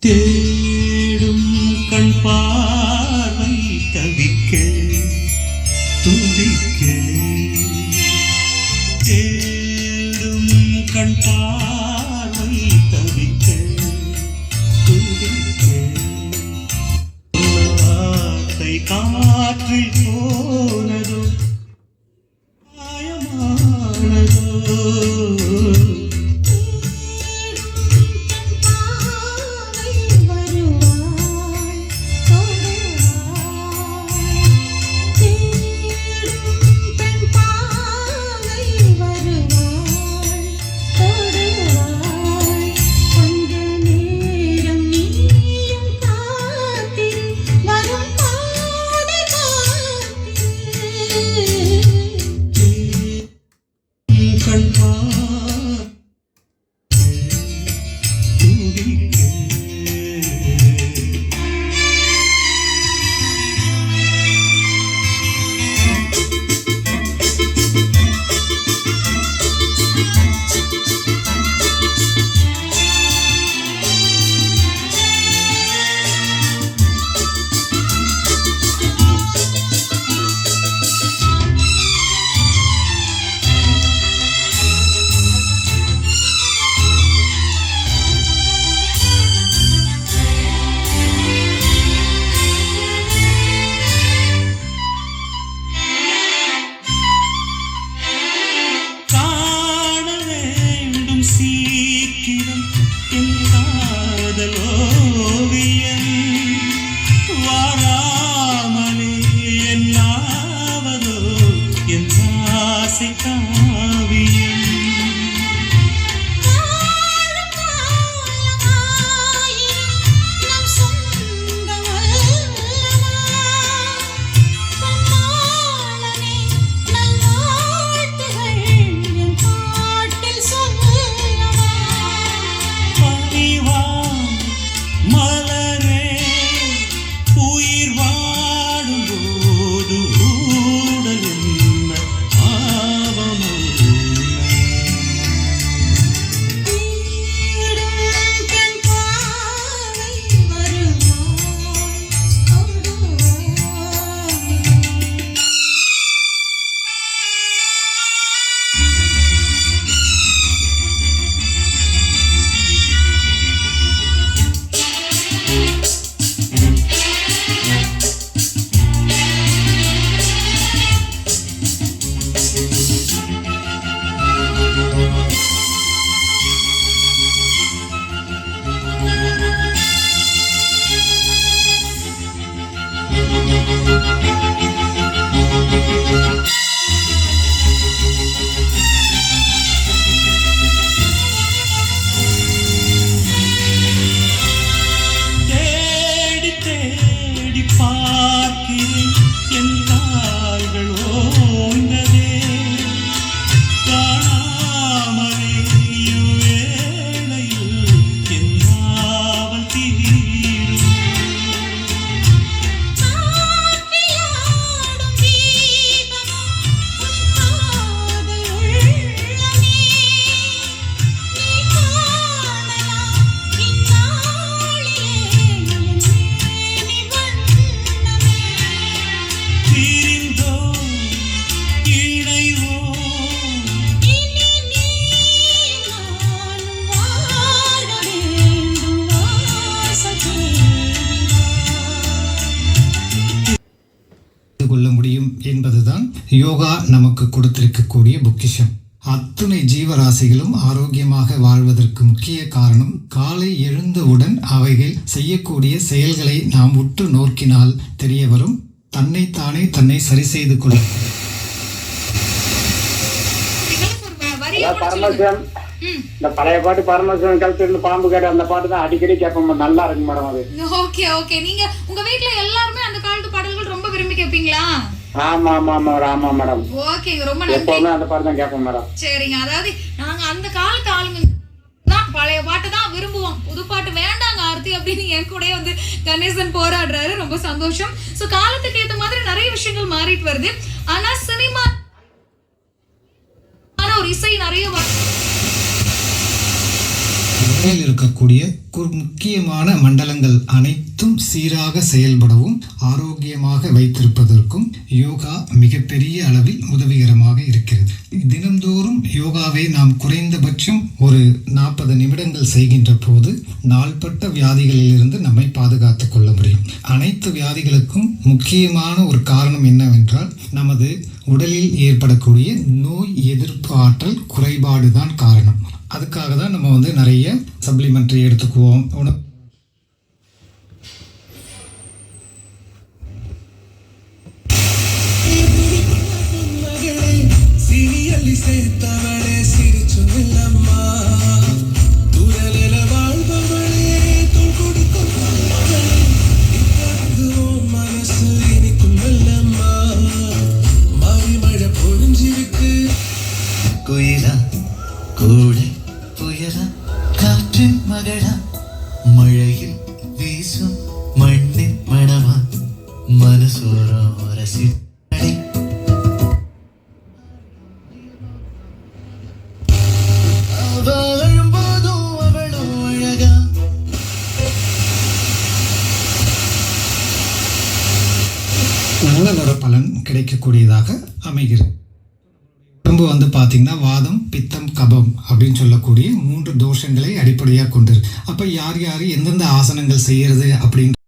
தேடும் கண் பார்வை தவிக்க துடிக்க தேடும் கண் பார்வை தவிக்க துடிக்க வார்த்தை காற்றில் போனதோ மாயமானதோ கொள்ள முடியும் என்பதுதான் யோகா நமக்கு கொடுத்திருக்கக்கூடிய பொக்கிஷம். அத்துணை ஜீவராசிகளும் ஆரோக்கியமாக வாழ்வதற்கு முக்கிய காரணம் காலை எழுந்தவுடன் அவைகள் செய்யக்கூடிய செயல்களை நாம் உற்று நோக்கினால் தெரிய வரும். தன்னைத்தானே தன்னை சரி செய்து கொள்ள இந்த பழைய பாட்டு பரமசிவன் கழுத்து பாம்பு கேட்டு அந்த பாட்டு தான் அடிக்கடி கேட்போம். நல்லா இருக்கு மேடம் அது. Okay okay. நீங்க உங்க வீட்ல எல்லாரும் அந்த காலத்து பாடல்கள் ரொம்ப விரும்பி கேட்பீங்களா? ஆமா ஆமா ஆமா ஆமா மேடம். ஓகேங்க, ரொம்ப நன்றி. எப்பவுமே அந்த பாட்டு தான் கேட்போம் மேடம். சரிங்க. அதாவது நாங்க அந்த காலத்து ஆளுங்க தான் பழைய பாட்டு தான் விரும்புவோம். புது பாட்டு வேண்டாங்க ஆர்த்தி அப்படின்னு என் கூட வந்து கணேசன் போராடுறாரு. ரொம்ப சந்தோஷம். சோ காலத்துக்கு ஏத்த மாதிரி நிறைய விஷயங்கள் மாறிட்டு வருது. ஆனா சினிமா ஒரு இசை நிறைய உடலில் இருக்கக்கூடிய முக்கியமான மண்டலங்கள் அனைத்தும் சீராக செயல்படவும் ஆரோக்கியமாக வைத்திருப்பதற்கும் யோகா மிகப்பெரிய அளவில் உதவிகரமாக இருக்கிறது. தினந்தோறும் யோகாவை நாம் குறைந்தபட்சம் ஒரு 40 நிமிடங்கள் செய்கின்ற போது நாள்பட்ட வியாதிகளிலிருந்து நம்மை பாதுகாத்துக் கொள்ள முடியும். அனைத்து வியாதிகளுக்கும் முக்கியமான ஒரு காரணம் என்னவென்றால் நமது உடலில் ஏற்படக்கூடிய நோய் எதிர்ப்பு ஆற்றல் குறைபாடு தான் காரணம். அதுக்காக தான் நம்ம நிறைய சப்ளிமெண்ட்ரி எடுத்துக்குவோம். குயிலா கூடை புயலா காற்றின் மகளா மழையில் வீசும் மண்ணின் மணமா மனசோரம் அரசி வாழும்போதும் அவளும் அழகா. நல்ல ஒரு பலன் கிடைக்கக்கூடியதாக அமைகிறது. உடம்பு பார்த்தீங்கன்னா வாதம், பித்தம், கபம் அப்படின்னு சொல்லக்கூடிய 3 தோஷங்களை அடிப்படையாக கொண்டிருக்கு. அப்போ யார் யார் எந்தெந்த ஆசனங்கள் செய்யறது அப்படின்ற